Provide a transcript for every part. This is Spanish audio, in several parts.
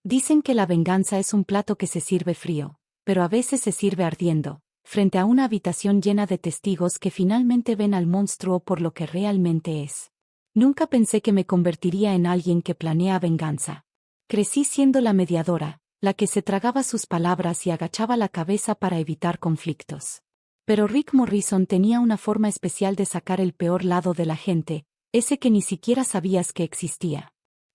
Dicen que la venganza es un plato que se sirve frío, pero a veces se sirve ardiendo, frente a una habitación llena de testigos que finalmente ven al monstruo por lo que realmente es. Nunca pensé que me convertiría en alguien que planea venganza. Crecí siendo la mediadora, la que se tragaba sus palabras y agachaba la cabeza para evitar conflictos. Pero Rick Morrison tenía una forma especial de sacar el peor lado de la gente, ese que ni siquiera sabías que existía.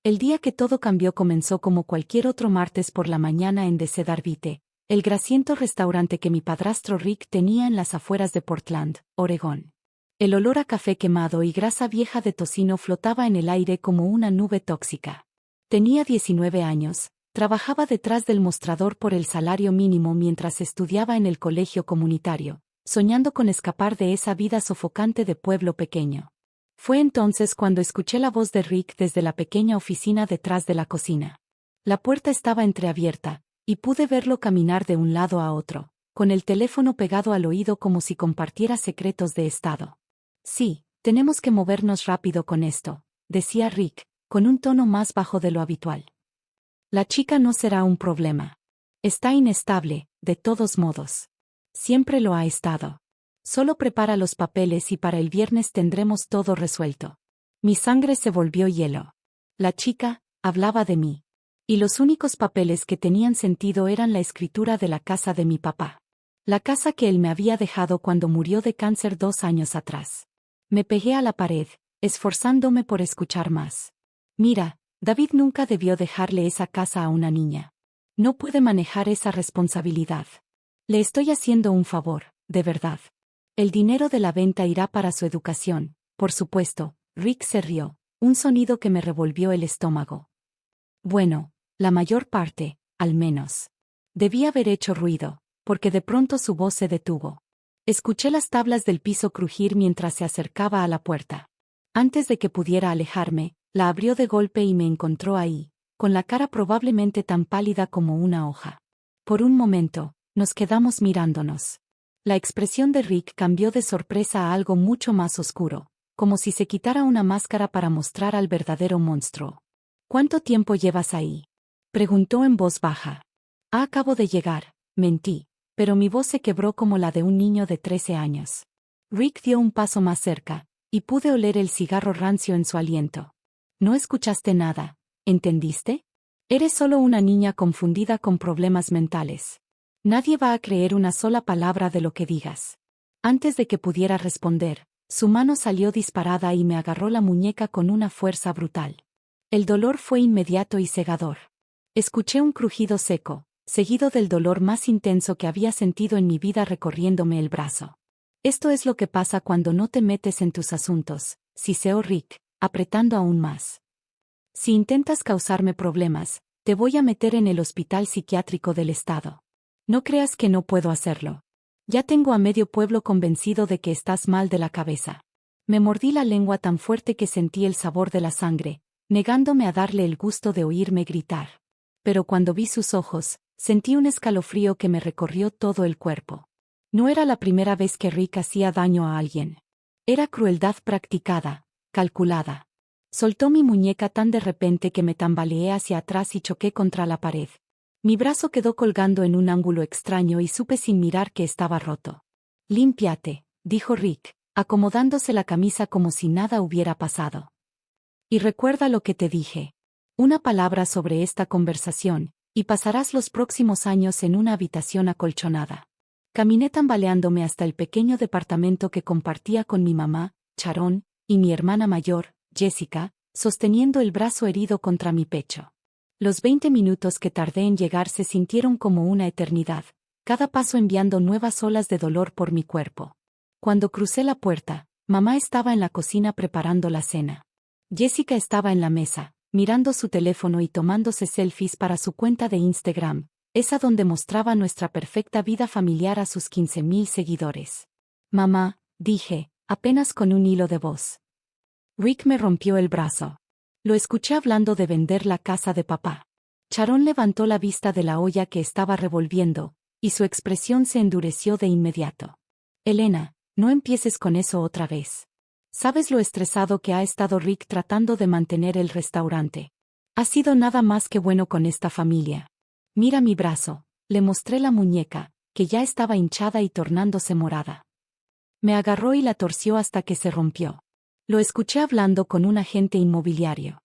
El día que todo cambió comenzó como cualquier otro martes por la mañana en The Cedar Vite, el grasiento restaurante que mi padrastro Rick tenía en las afueras de Portland, Oregón. El olor a café quemado y grasa vieja de tocino flotaba en el aire como una nube tóxica. Tenía 19 años, trabajaba detrás del mostrador por el salario mínimo mientras estudiaba en el colegio comunitario, soñando con escapar de esa vida sofocante de pueblo pequeño. Fue entonces cuando escuché la voz de Rick desde la pequeña oficina detrás de la cocina. La puerta estaba entreabierta, y pude verlo caminar de un lado a otro, con el teléfono pegado al oído como si compartiera secretos de estado. Sí, tenemos que movernos rápido con esto, decía Rick, con un tono más bajo de lo habitual. La chica no será un problema. Está inestable, de todos modos. Siempre lo ha estado. Solo prepara los papeles y para el viernes tendremos todo resuelto. Mi sangre se volvió hielo. La chica hablaba de mí. Y los únicos papeles que tenían sentido eran la escritura de la casa de mi papá. La casa que él me había dejado cuando murió de cáncer 2 años atrás. Me pegué a la pared, esforzándome por escuchar más. Mira, David nunca debió dejarle esa casa a una niña. No puede manejar esa responsabilidad. Le estoy haciendo un favor, de verdad. El dinero de la venta irá para su educación, por supuesto. Rick se rió, un sonido que me revolvió el estómago. Bueno, la mayor parte, al menos. Debía haber hecho ruido, porque de pronto su voz se detuvo. Escuché las tablas del piso crujir mientras se acercaba a la puerta. Antes de que pudiera alejarme, la abrió de golpe y me encontró ahí, con la cara probablemente tan pálida como una hoja. Por un momento, nos quedamos mirándonos. La expresión de Rick cambió de sorpresa a algo mucho más oscuro, como si se quitara una máscara para mostrar al verdadero monstruo. ¿Cuánto tiempo llevas ahí?, preguntó en voz baja. Acabo de llegar, mentí, pero mi voz se quebró como la de un niño de 13 años. Rick dio un paso más cerca, y pude oler el cigarro rancio en su aliento. No escuchaste nada, ¿entendiste? Eres solo una niña confundida con problemas mentales. Nadie va a creer una sola palabra de lo que digas. Antes de que pudiera responder, su mano salió disparada y me agarró la muñeca con una fuerza brutal. El dolor fue inmediato y cegador. Escuché un crujido seco, seguido del dolor más intenso que había sentido en mi vida recorriéndome el brazo. Esto es lo que pasa cuando no te metes en tus asuntos, siseó Rick, apretando aún más. Si intentas causarme problemas, te voy a meter en el hospital psiquiátrico del estado. No creas que no puedo hacerlo. Ya tengo a medio pueblo convencido de que estás mal de la cabeza. Me mordí la lengua tan fuerte que sentí el sabor de la sangre, negándome a darle el gusto de oírme gritar. Pero cuando vi sus ojos, sentí un escalofrío que me recorrió todo el cuerpo. No era la primera vez que Rick hacía daño a alguien. Era crueldad practicada, calculada. Soltó mi muñeca tan de repente que me tambaleé hacia atrás y choqué contra la pared. Mi brazo quedó colgando en un ángulo extraño y supe sin mirar que estaba roto. Límpiate, dijo Rick, acomodándose la camisa como si nada hubiera pasado. Y recuerda lo que te dije. Una palabra sobre esta conversación, y pasarás los próximos años en una habitación acolchonada. Caminé tambaleándome hasta el pequeño departamento que compartía con mi mamá, Sharon, y mi hermana mayor, Jessica, sosteniendo el brazo herido contra mi pecho. Los 20 minutos que tardé en llegar se sintieron como una eternidad, cada paso enviando nuevas olas de dolor por mi cuerpo. Cuando crucé la puerta, mamá estaba en la cocina preparando la cena. Jessica estaba en la mesa, mirando su teléfono y tomándose selfies para su cuenta de Instagram, esa donde mostraba nuestra perfecta vida familiar a sus 15,000 seguidores. Mamá, dije, apenas con un hilo de voz. Rick me rompió el brazo. Lo escuché hablando de vender la casa de papá. Sharon levantó la vista de la olla que estaba revolviendo, y su expresión se endureció de inmediato. Elena, no empieces con eso otra vez. ¿Sabes lo estresado que ha estado Rick tratando de mantener el restaurante? Has sido nada más que bueno con esta familia. Mira mi brazo. Le mostré la muñeca, que ya estaba hinchada y tornándose morada. Me agarró y la torció hasta que se rompió. Lo escuché hablando con un agente inmobiliario.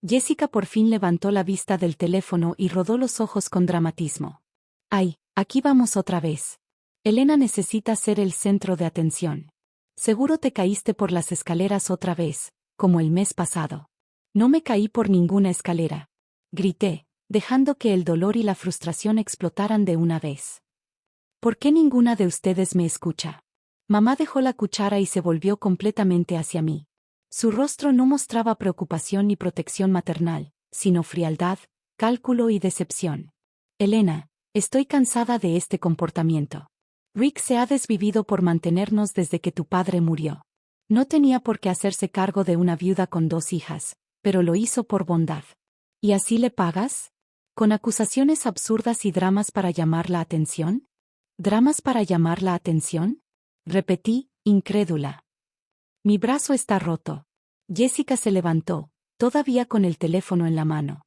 Jessica por fin levantó la vista del teléfono y rodó los ojos con dramatismo. Ay, aquí vamos otra vez. Elena necesita ser el centro de atención. Seguro te caíste por las escaleras otra vez, como el mes pasado. No me caí por ninguna escalera. Grité, dejando que el dolor y la frustración explotaran de una vez. ¿Por qué ninguna de ustedes me escucha? Mamá dejó la cuchara y se volvió completamente hacia mí. Su rostro no mostraba preocupación ni protección maternal, sino frialdad, cálculo y decepción. Elena, estoy cansada de este comportamiento. Rick se ha desvivido por mantenernos desde que tu padre murió. No tenía por qué hacerse cargo de una viuda con 2 hijas, pero lo hizo por bondad. ¿Y así le pagas? ¿Con acusaciones absurdas y dramas para llamar la atención? ¿Dramas para llamar la atención? Repetí, incrédula. Mi brazo está roto. Jessica se levantó, todavía con el teléfono en la mano.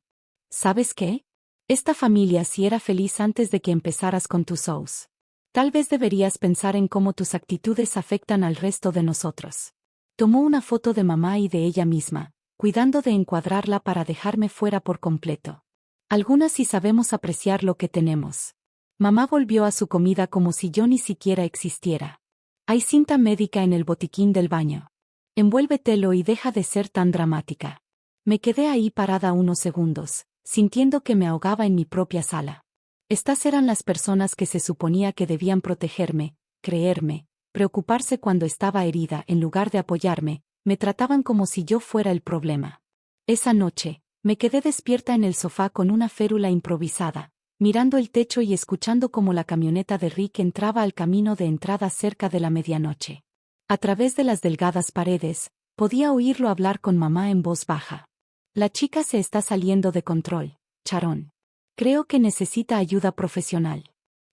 ¿Sabes qué? Esta familia sí era feliz antes de que empezaras con tus shows. Tal vez deberías pensar en cómo tus actitudes afectan al resto de nosotros. Tomó una foto de mamá y de ella misma, cuidando de encuadrarla para dejarme fuera por completo. Algunas sí sabemos apreciar lo que tenemos. Mamá volvió a su comida como si yo ni siquiera existiera. Hay cinta médica en el botiquín del baño. Envuélvetelo y deja de ser tan dramática. Me quedé ahí parada unos segundos, sintiendo que me ahogaba en mi propia sala. Estas eran las personas que se suponía que debían protegerme, creerme, preocuparse cuando estaba herida en lugar de apoyarme, me trataban como si yo fuera el problema. Esa noche, me quedé despierta en el sofá con una férula improvisada, mirando el techo y escuchando cómo la camioneta de Rick entraba al camino de entrada cerca de la medianoche. A través de las delgadas paredes, podía oírlo hablar con mamá en voz baja. La chica se está saliendo de control, Sharon. Creo que necesita ayuda profesional.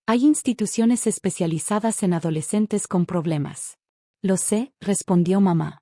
Hay instituciones especializadas en adolescentes con problemas. Lo sé, respondió mamá.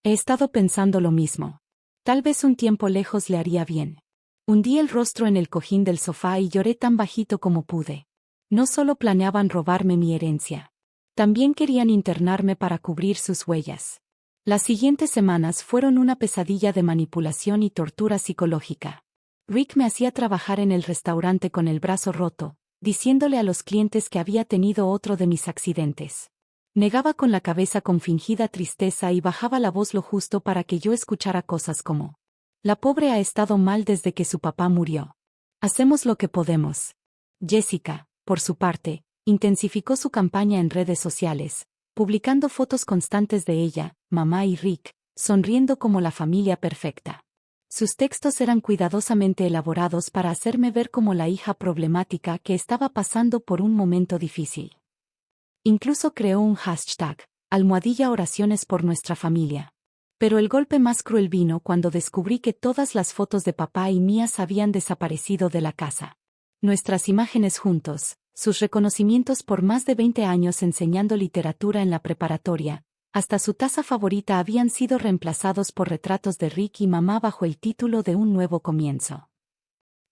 He estado pensando lo mismo. Tal vez un tiempo lejos le haría bien. Hundí el rostro en el cojín del sofá y lloré tan bajito como pude. No solo planeaban robarme mi herencia. También querían internarme para cubrir sus huellas. Las siguientes semanas fueron una pesadilla de manipulación y tortura psicológica. Rick me hacía trabajar en el restaurante con el brazo roto, diciéndole a los clientes que había tenido otro de mis accidentes. Negaba con la cabeza con fingida tristeza y bajaba la voz lo justo para que yo escuchara cosas como: la pobre ha estado mal desde que su papá murió. Hacemos lo que podemos. Jessica, por su parte, intensificó su campaña en redes sociales, publicando fotos constantes de ella, mamá y Rick, sonriendo como la familia perfecta. Sus textos eran cuidadosamente elaborados para hacerme ver como la hija problemática que estaba pasando por un momento difícil. Incluso creó un hashtag, #oraciones por nuestra familia. Pero el golpe más cruel vino cuando descubrí que todas las fotos de papá y mías habían desaparecido de la casa. Nuestras imágenes juntos, sus reconocimientos por más de 20 años enseñando literatura en la preparatoria, hasta su taza favorita habían sido reemplazados por retratos de Rick y mamá bajo el título de Un nuevo comienzo.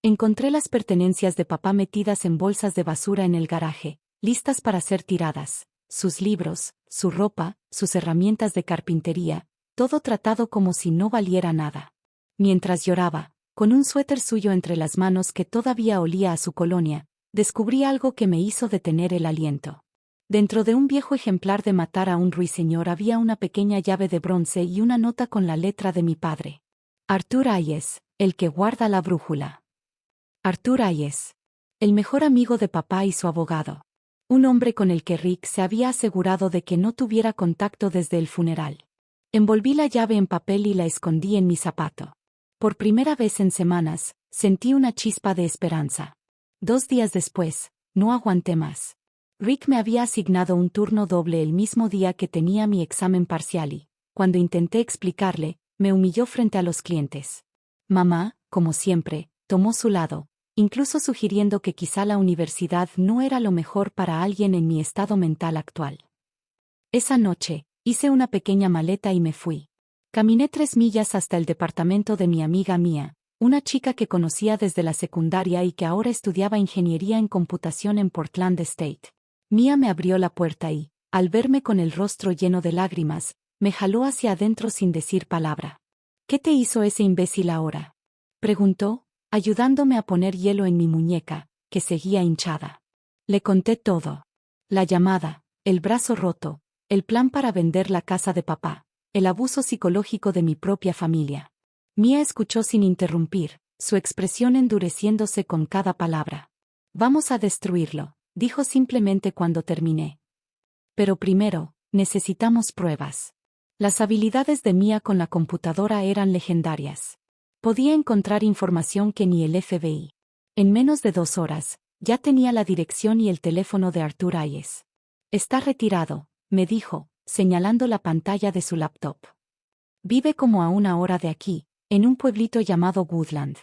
Encontré las pertenencias de papá metidas en bolsas de basura en el garaje, listas para ser tiradas, sus libros, su ropa, sus herramientas de carpintería, todo tratado como si no valiera nada. Mientras lloraba, con un suéter suyo entre las manos que todavía olía a su colonia, descubrí algo que me hizo detener el aliento. Dentro de un viejo ejemplar de Matar a un ruiseñor había una pequeña llave de bronce y una nota con la letra de mi padre. Arthur Hayes, el que guarda la brújula. Arthur Hayes, el mejor amigo de papá y su abogado. Un hombre con el que Rick se había asegurado de que no tuviera contacto desde el funeral. Envolví la llave en papel y la escondí en mi zapato. Por primera vez en semanas, sentí una chispa de esperanza. 2 días después, no aguanté más. Rick me había asignado un turno doble el mismo día que tenía mi examen parcial y, cuando intenté explicarle, me humilló frente a los clientes. Mamá, como siempre, tomó su lado, incluso sugiriendo que quizá la universidad no era lo mejor para alguien en mi estado mental actual. Esa noche, hice una pequeña maleta y me fui. Caminé 3 millas hasta el departamento de mi amiga Mia, una chica que conocía desde la secundaria y que ahora estudiaba ingeniería en computación en Portland State. Mia me abrió la puerta y, al verme con el rostro lleno de lágrimas, me jaló hacia adentro sin decir palabra. ¿Qué te hizo ese imbécil ahora?, preguntó, ayudándome a poner hielo en mi muñeca, que seguía hinchada. Le conté todo. La llamada, el brazo roto, el plan para vender la casa de papá, el abuso psicológico de mi propia familia. Mia escuchó sin interrumpir, su expresión endureciéndose con cada palabra. Vamos a destruirlo, dijo simplemente cuando terminé. Pero primero, necesitamos pruebas. Las habilidades de Mia con la computadora eran legendarias. Podía encontrar información que ni el FBI. En menos de 2 horas, ya tenía la dirección y el teléfono de Arthur Hayes. Está retirado, me dijo, señalando la pantalla de su laptop. Vive como a 1 hora de aquí, en un pueblito llamado Woodland.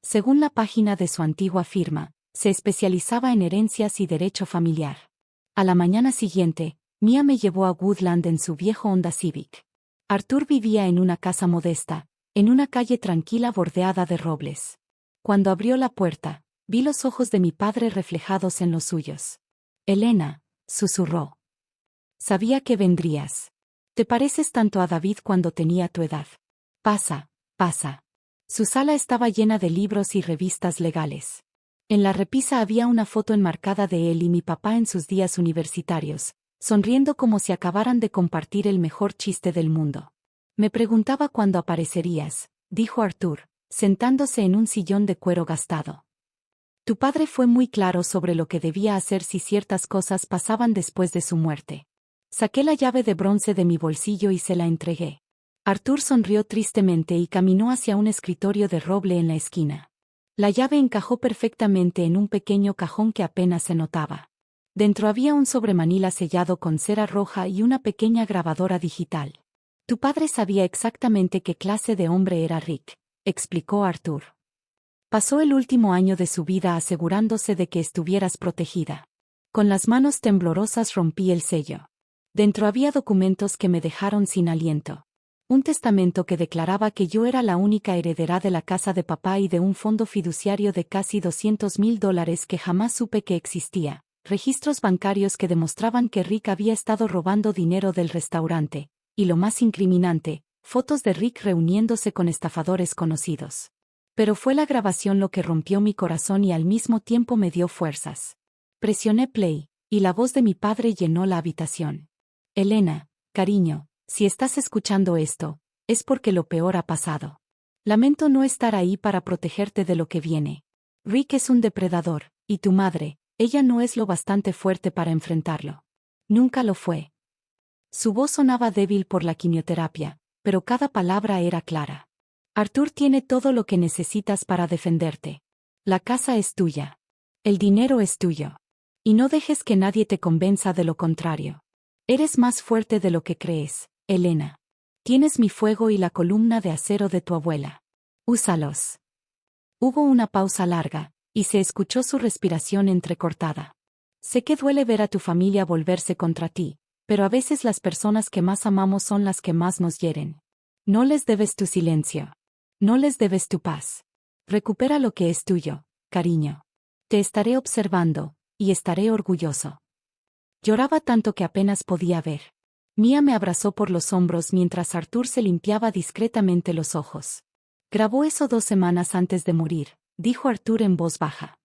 Según la página de su antigua firma, se especializaba en herencias y derecho familiar. A la mañana siguiente, Mia me llevó a Woodland en su viejo Honda Civic. Arthur vivía en una casa modesta, en una calle tranquila bordeada de robles. Cuando abrió la puerta, vi los ojos de mi padre reflejados en los suyos. Elena, susurró. Sabía que vendrías. Te pareces tanto a David cuando tenía tu edad. Pasa, pasa. Su sala estaba llena de libros y revistas legales. En la repisa había una foto enmarcada de él y mi papá en sus días universitarios, sonriendo como si acabaran de compartir el mejor chiste del mundo. Me preguntaba cuándo aparecerías, dijo Arthur, sentándose en un sillón de cuero gastado. Tu padre fue muy claro sobre lo que debía hacer si ciertas cosas pasaban después de su muerte. Saqué la llave de bronce de mi bolsillo y se la entregué. Arthur sonrió tristemente y caminó hacia un escritorio de roble en la esquina. La llave encajó perfectamente en un pequeño cajón que apenas se notaba. Dentro había un sobremanila sellado con cera roja y una pequeña grabadora digital. Tu padre sabía exactamente qué clase de hombre era Rick, explicó Arthur. Pasó el último año de su vida asegurándose de que estuvieras protegida. Con las manos temblorosas rompí el sello. Dentro había documentos que me dejaron sin aliento. Un testamento que declaraba que yo era la única heredera de la casa de papá y de un fondo fiduciario de casi $200,000 que jamás supe que existía. Registros bancarios que demostraban que Rick había estado robando dinero del restaurante. Y lo más incriminante, fotos de Rick reuniéndose con estafadores conocidos. Pero fue la grabación lo que rompió mi corazón y al mismo tiempo me dio fuerzas. Presioné play, y la voz de mi padre llenó la habitación. Elena, cariño, si estás escuchando esto, es porque lo peor ha pasado. Lamento no estar ahí para protegerte de lo que viene. Rick es un depredador, y tu madre, ella no es lo bastante fuerte para enfrentarlo. Nunca lo fue. Su voz sonaba débil por la quimioterapia, pero cada palabra era clara. Arthur tiene todo lo que necesitas para defenderte. La casa es tuya. El dinero es tuyo. Y no dejes que nadie te convenza de lo contrario. Eres más fuerte de lo que crees, Elena. Tienes mi fuego y la columna de acero de tu abuela. Úsalos. Hubo una pausa larga, y se escuchó su respiración entrecortada. Sé que duele ver a tu familia volverse contra ti, pero a veces las personas que más amamos son las que más nos hieren. No les debes tu silencio. No les debes tu paz. Recupera lo que es tuyo, cariño. Te estaré observando, y estaré orgulloso. Lloraba tanto que apenas podía ver. Mia me abrazó por los hombros mientras Arthur se limpiaba discretamente los ojos. Grabó eso 2 semanas antes de morir, dijo Arthur en voz baja.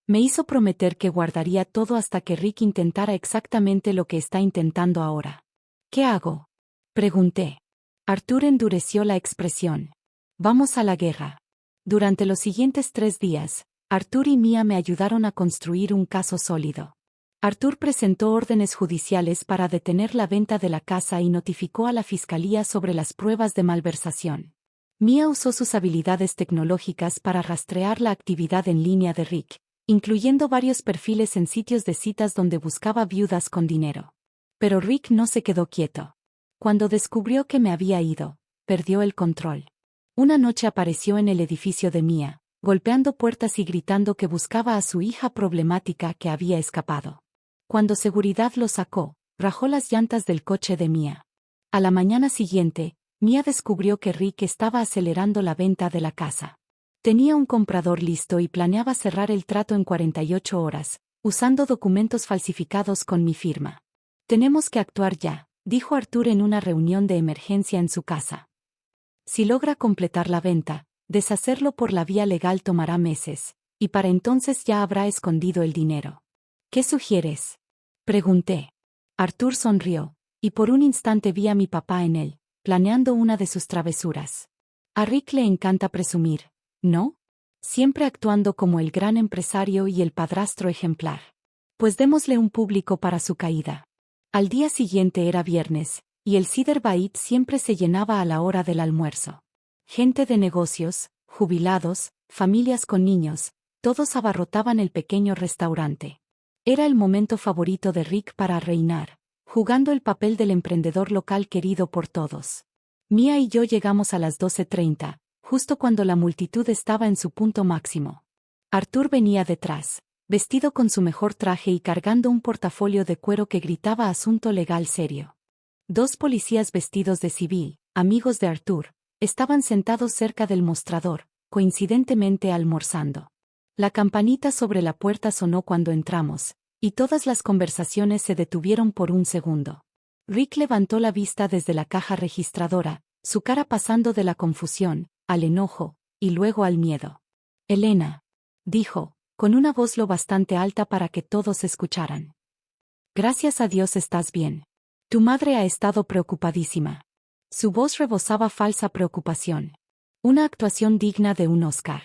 Me hizo prometer que guardaría todo hasta que Rick intentara exactamente lo que está intentando ahora. ¿Qué hago?, pregunté. Arthur endureció la expresión. Vamos a la guerra. Durante los siguientes 3 días, Arthur y Mia me ayudaron a construir un caso sólido. Arthur presentó órdenes judiciales para detener la venta de la casa y notificó a la fiscalía sobre las pruebas de malversación. Mia usó sus habilidades tecnológicas para rastrear la actividad en línea de Rick, incluyendo varios perfiles en sitios de citas donde buscaba viudas con dinero. Pero Rick no se quedó quieto. Cuando descubrió que me había ido, perdió el control. Una noche apareció en el edificio de Mia, golpeando puertas y gritando que buscaba a su hija problemática que había escapado. Cuando seguridad lo sacó, rajó las llantas del coche de Mia. A la mañana siguiente, Mia descubrió que Rick estaba acelerando la venta de la casa. Tenía un comprador listo y planeaba cerrar el trato en 48 horas, usando documentos falsificados con mi firma. Tenemos que actuar ya, dijo Arthur en una reunión de emergencia en su casa. Si logra completar la venta, deshacerlo por la vía legal tomará meses, y para entonces ya habrá escondido el dinero. ¿Qué sugieres?, pregunté. Arthur sonrió, y por un instante vi a mi papá en él, planeando una de sus travesuras. A Rick le encanta presumir, ¿no? Siempre actuando como el gran empresario y el padrastro ejemplar. Pues démosle un público para su caída. Al día siguiente era viernes, y el Cedar Bait siempre se llenaba a la hora del almuerzo. Gente de negocios, jubilados, familias con niños, todos abarrotaban el pequeño restaurante. Era el momento favorito de Rick para reinar, jugando el papel del emprendedor local querido por todos. Mia y yo llegamos a las 12:30, justo cuando la multitud estaba en su punto máximo. Arthur venía detrás, vestido con su mejor traje y cargando un portafolio de cuero que gritaba asunto legal serio. Dos policías vestidos de civil, amigos de Arthur, estaban sentados cerca del mostrador, coincidentemente almorzando. La campanita sobre la puerta sonó cuando entramos, y todas las conversaciones se detuvieron por un segundo. Rick levantó la vista desde la caja registradora, su cara pasando de la confusión al enojo, y luego al miedo. Elena, dijo, con una voz lo bastante alta para que todos escucharan. Gracias a Dios estás bien. Tu madre ha estado preocupadísima. Su voz rebosaba falsa preocupación. Una actuación digna de un Oscar.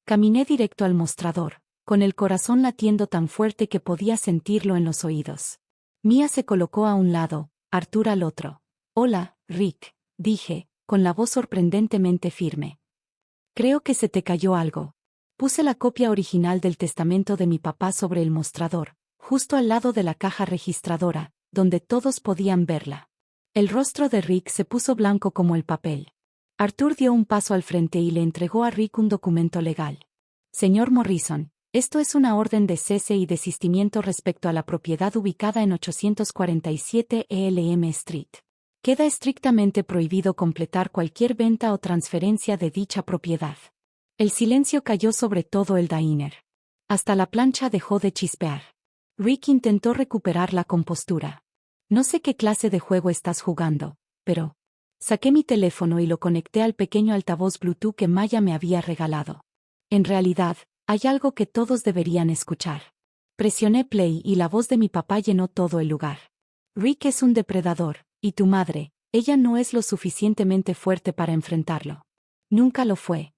Caminé directo al mostrador, con el corazón latiendo tan fuerte que podía sentirlo en los oídos. Mia se colocó a un lado, Arthur al otro. Hola, Rick, dije, con la voz sorprendentemente firme. Creo que se te cayó algo. Puse la copia original del testamento de mi papá sobre el mostrador, justo al lado de la caja registradora, donde todos podían verla. El rostro de Rick se puso blanco como el papel. Arthur dio un paso al frente y le entregó a Rick un documento legal. Señor Morrison, esto es una orden de cese y desistimiento respecto a la propiedad ubicada en 847 ELM Street. Queda estrictamente prohibido completar cualquier venta o transferencia de dicha propiedad. El silencio cayó sobre todo el diner. Hasta la plancha dejó de chispear. Rick intentó recuperar la compostura. No sé qué clase de juego estás jugando, pero... Saqué mi teléfono y lo conecté al pequeño altavoz Bluetooth que Maya me había regalado. En realidad, hay algo que todos deberían escuchar. Presioné play y la voz de mi papá llenó todo el lugar. Rick es un depredador, y tu madre, ella no es lo suficientemente fuerte para enfrentarlo. Nunca lo fue.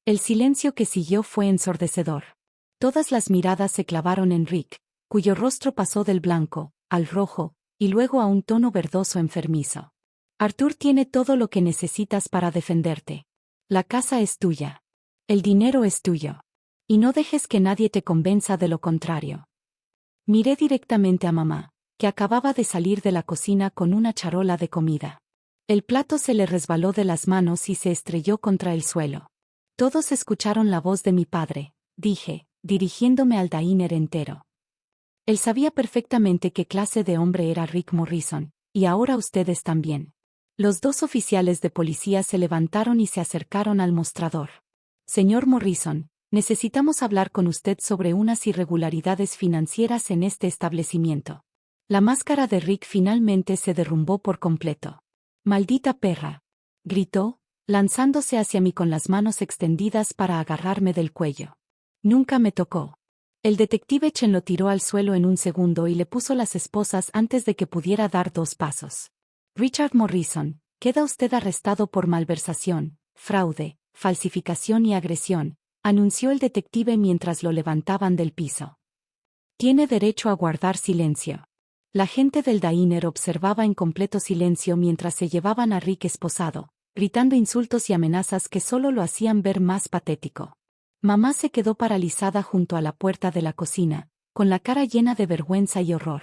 El silencio que siguió fue ensordecedor. Todas las miradas se clavaron en Rick, cuyo rostro pasó del blanco al rojo, y luego a un tono verdoso enfermizo. Arthur tiene todo lo que necesitas para defenderte. La casa es tuya. El dinero es tuyo. Y no dejes que nadie te convenza de lo contrario. Miré directamente a mamá, que acababa de salir de la cocina con una charola de comida. El plato se le resbaló de las manos y se estrelló contra el suelo. Todos escucharon la voz de mi padre, dije, dirigiéndome al diner entero. Él sabía perfectamente qué clase de hombre era Rick Morrison, y ahora ustedes también. Los dos oficiales de policía se levantaron y se acercaron al mostrador. Señor Morrison, necesitamos hablar con usted sobre unas irregularidades financieras en este establecimiento. La máscara de Rick finalmente se derrumbó por completo. Maldita perra, gritó, lanzándose hacia mí con las manos extendidas para agarrarme del cuello. Nunca me tocó. El detective Chen lo tiró al suelo en un segundo y le puso las esposas antes de que pudiera dar 2 pasos. Richard Morrison, queda usted arrestado por malversación, fraude, falsificación y agresión, anunció el detective mientras lo levantaban del piso. Tiene derecho a guardar silencio. La gente del diner observaba en completo silencio mientras se llevaban a Rick esposado, gritando insultos y amenazas que solo lo hacían ver más patético. Mamá se quedó paralizada junto a la puerta de la cocina, con la cara llena de vergüenza y horror.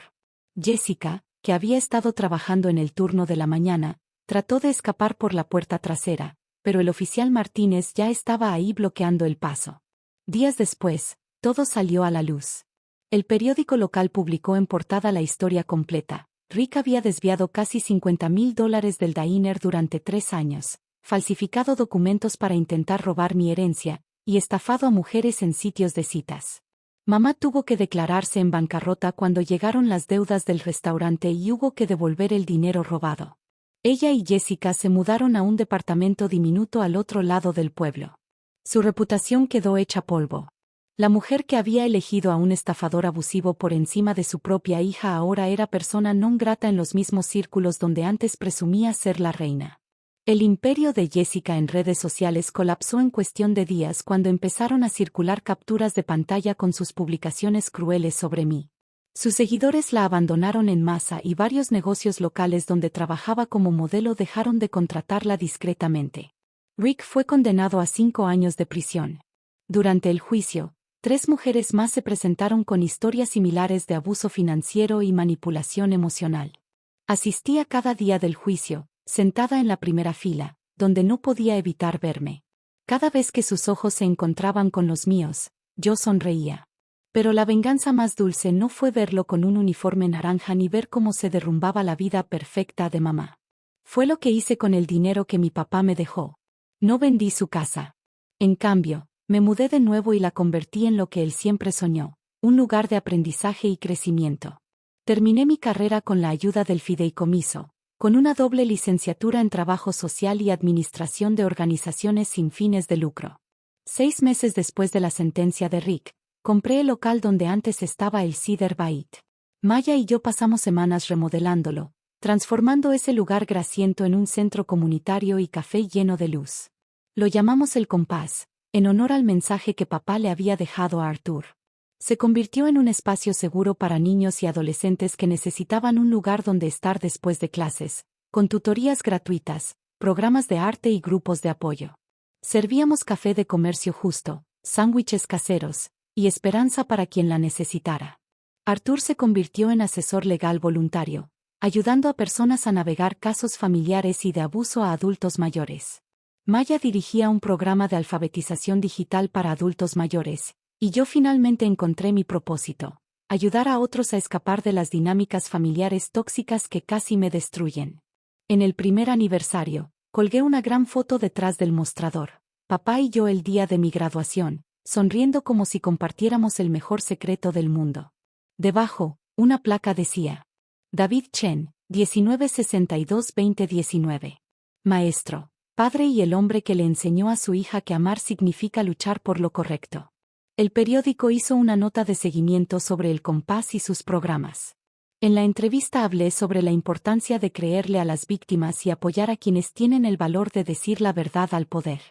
Jessica, que había estado trabajando en el turno de la mañana, trató de escapar por la puerta trasera, pero el oficial Martínez ya estaba ahí bloqueando el paso. Días después, todo salió a la luz. El periódico local publicó en portada la historia completa. Rick había desviado casi $50,000 del diner durante 3 años, falsificado documentos para intentar robar mi herencia, y estafado a mujeres en sitios de citas. Mamá tuvo que declararse en bancarrota cuando llegaron las deudas del restaurante y hubo que devolver el dinero robado. Ella y Jessica se mudaron a un departamento diminuto al otro lado del pueblo. Su reputación quedó hecha polvo. La mujer que había elegido a un estafador abusivo por encima de su propia hija ahora era persona non grata en los mismos círculos donde antes presumía ser la reina. El imperio de Jessica en redes sociales colapsó en cuestión de días cuando empezaron a circular capturas de pantalla con sus publicaciones crueles sobre mí. Sus seguidores la abandonaron en masa y varios negocios locales donde trabajaba como modelo dejaron de contratarla discretamente. Rick fue condenado a 5 años de prisión. Durante el juicio, 3 mujeres más se presentaron con historias similares de abuso financiero y manipulación emocional. Asistía cada día del juicio, sentada en la primera fila, donde no podía evitar verme. Cada vez que sus ojos se encontraban con los míos, yo sonreía. Pero la venganza más dulce no fue verlo con un uniforme naranja ni ver cómo se derrumbaba la vida perfecta de mamá. Fue lo que hice con el dinero que mi papá me dejó. No vendí su casa. En cambio, me mudé de nuevo y la convertí en lo que él siempre soñó, un lugar de aprendizaje y crecimiento. Terminé mi carrera con la ayuda del fideicomiso, con una doble licenciatura en Trabajo Social y Administración de Organizaciones sin fines de lucro. 6 meses después de la sentencia de Rick, compré el local donde antes estaba el Cedar Bite. Maya y yo pasamos semanas remodelándolo, transformando ese lugar grasiento en un centro comunitario y café lleno de luz. Lo llamamos El Compás, en honor al mensaje que papá le había dejado a Arthur. Se convirtió en un espacio seguro para niños y adolescentes que necesitaban un lugar donde estar después de clases, con tutorías gratuitas, programas de arte y grupos de apoyo. Servíamos café de comercio justo, sándwiches caseros, y esperanza para quien la necesitara. Arthur se convirtió en asesor legal voluntario, ayudando a personas a navegar casos familiares y de abuso a adultos mayores. Maya dirigía un programa de alfabetización digital para adultos mayores, y yo finalmente encontré mi propósito: ayudar a otros a escapar de las dinámicas familiares tóxicas que casi me destruyen. En el primer aniversario, colgué una gran foto detrás del mostrador, papá y yo el día de mi graduación, sonriendo como si compartiéramos el mejor secreto del mundo. Debajo, una placa decía: David Chen, 1962-2019. Maestro, padre y el hombre que le enseñó a su hija que amar significa luchar por lo correcto. El periódico hizo una nota de seguimiento sobre El Compás y sus programas. En la entrevista hablé sobre la importancia de creerle a las víctimas y apoyar a quienes tienen el valor de decir la verdad al poder.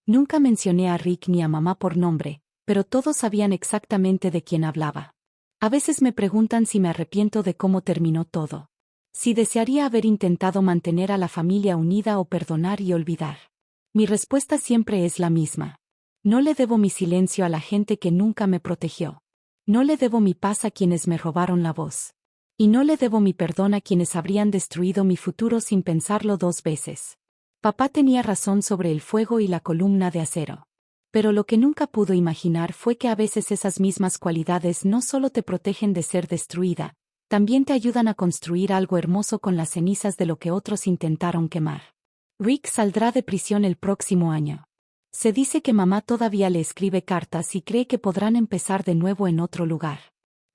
Nunca mencioné a Rick ni a mamá por nombre, pero todos sabían exactamente de quién hablaba. A veces me preguntan si me arrepiento de cómo terminó todo. Si desearía haber intentado mantener a la familia unida o perdonar y olvidar. Mi respuesta siempre es la misma. No le debo mi silencio a la gente que nunca me protegió. No le debo mi paz a quienes me robaron la voz. Y no le debo mi perdón a quienes habrían destruido mi futuro sin pensarlo 2 veces. Papá tenía razón sobre el fuego y la columna de acero. Pero lo que nunca pudo imaginar fue que a veces esas mismas cualidades no solo te protegen de ser destruida, también te ayudan a construir algo hermoso con las cenizas de lo que otros intentaron quemar. Rick saldrá de prisión el próximo año. Se dice que mamá todavía le escribe cartas y cree que podrán empezar de nuevo en otro lugar.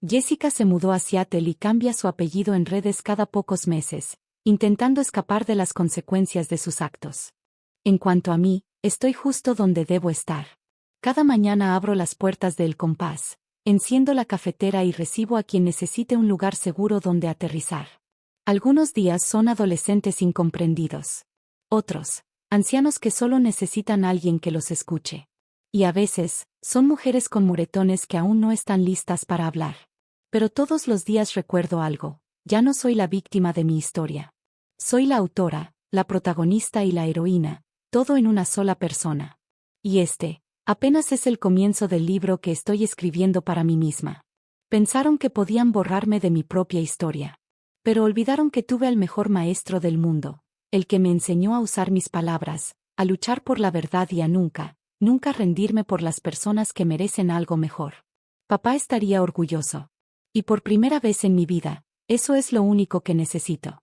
Jessica se mudó a Seattle y cambia su apellido en redes cada pocos meses, intentando escapar de las consecuencias de sus actos. En cuanto a mí, estoy justo donde debo estar. Cada mañana abro las puertas de El Compás, enciendo la cafetera y recibo a quien necesite un lugar seguro donde aterrizar. Algunos días son adolescentes incomprendidos. Otros, ancianos que solo necesitan a alguien que los escuche. Y a veces, son mujeres con moretones que aún no están listas para hablar. Pero todos los días recuerdo algo: ya no soy la víctima de mi historia. Soy la autora, la protagonista y la heroína, todo en una sola persona. Y apenas es el comienzo del libro que estoy escribiendo para mí misma. Pensaron que podían borrarme de mi propia historia. Pero olvidaron que tuve al mejor maestro del mundo, el que me enseñó a usar mis palabras, a luchar por la verdad y a nunca rendirme por las personas que merecen algo mejor. Papá estaría orgulloso. Y por primera vez en mi vida, eso es lo único que necesito.